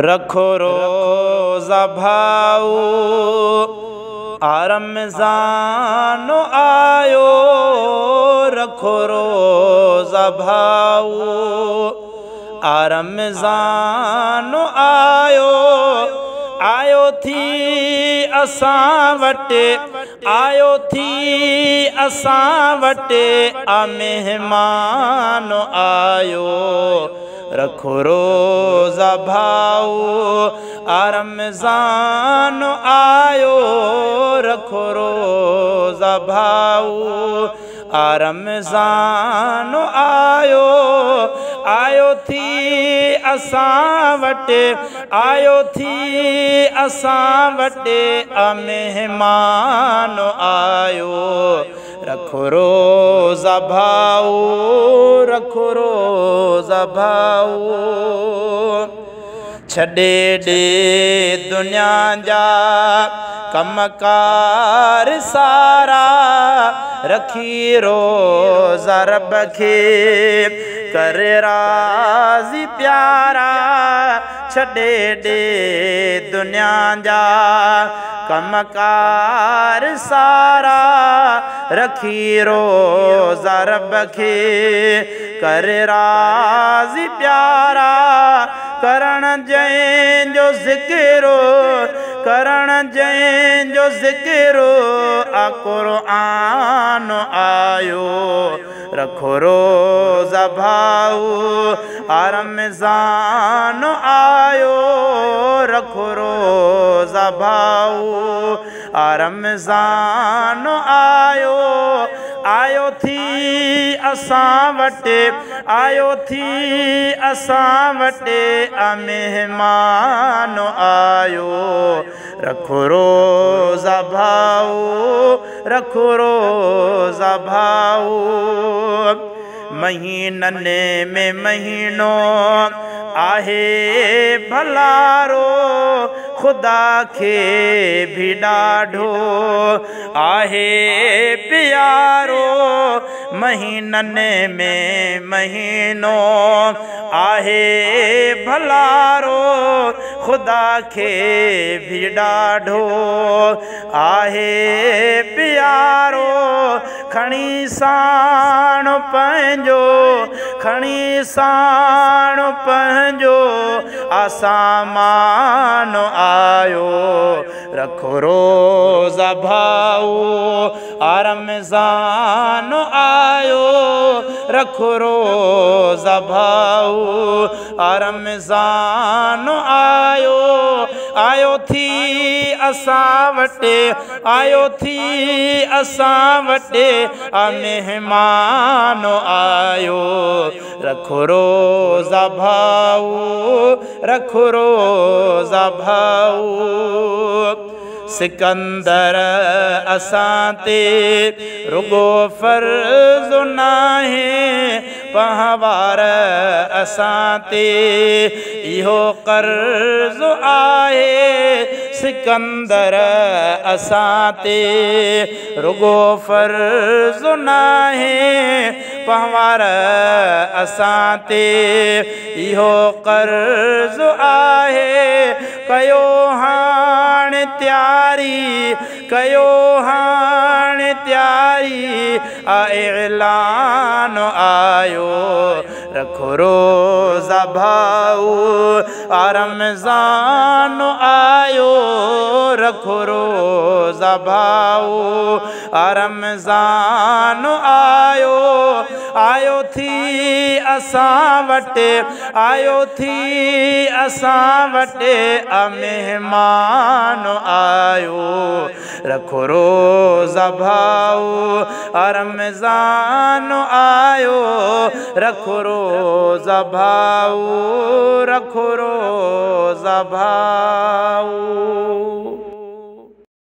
रखो रोज़ा भाऊ रमज़ान आयो, रखो रोज़ा भाऊ रमज़ान आयो। आयो थी असां वटि, आयो थी असां वटि मेहमान आयो। रखो रोज़ा भाऊ रमज़ान आयो, रखो रोज़ा भाऊ रमज़ान आयो। आयो थी असां वटि, आयो थी असां वटि मेहमान आयो। रखो रोज़ा भाऊ, रखो रोज़ा भाऊ। छॾे ॾे दुनिया जा कमकार सारा, रखी रोज़ा रब खे कर राज़ी प्यारा। छॾे ॾे दुनिया जा कमकार सारा, रखी रोज़ा रब खे कर राज़ी प्यारा। करण जंहिंजो ज़िक्रो, करण जंहिंजो ज़िक्रो क़ुरआन आयो। रखो रोज़ा भाऊ रमज़ान आयो, रखो रोज़ा भाऊ रमज़ान आयो। आयो थी असां वटि, आयो थी असां वटि मेहमान आयो। रखो रोज़ा भाऊ, रखो रोज़ा भाऊ। महीनने में महीनो आहे भलारो, खुदा खे भी ॾाढो आहे प्यारो। महीनने में महीनो आहे भलारो, खुदा खे भी ॾाढो आहे प्यारो। खणी साण पंहिंजो, खणी साण पंहिंजो सामान आयो। रखो रोज़ा भाऊ रमज़ान आयो, रखो रोज़ा भाऊ रमज़ान आयो। आयो थी असां वटि, आयो थी असां वटि मेहमान आयो। रखो रोज़ा भाऊ, रखो रोज़ा भाऊ। सिकंदर असां ते रुगो फ़र्ज़ नाहे, पहवार असां ते इहो कर्ज़ आहे। सिकंदर असां ते रुगो फ़र्ज़ नाहे, पहवार असां ते इहो कर्ज़ आहे। कयो हाणे तयारी, कयो हाणे तयारी ऐलान आयो। रखो रोज़ा भाऊ रमज़ान आयो, रखो रोज़ा भाऊ रमज़ान आयो। आयो थी असां वटि, आयो थी असां वटि मेहमान आयो। रखो रोज़ा भाऊ रमज़ान आयो, रखो रोज़ा भाऊ, रखो रोज़ा भाऊ।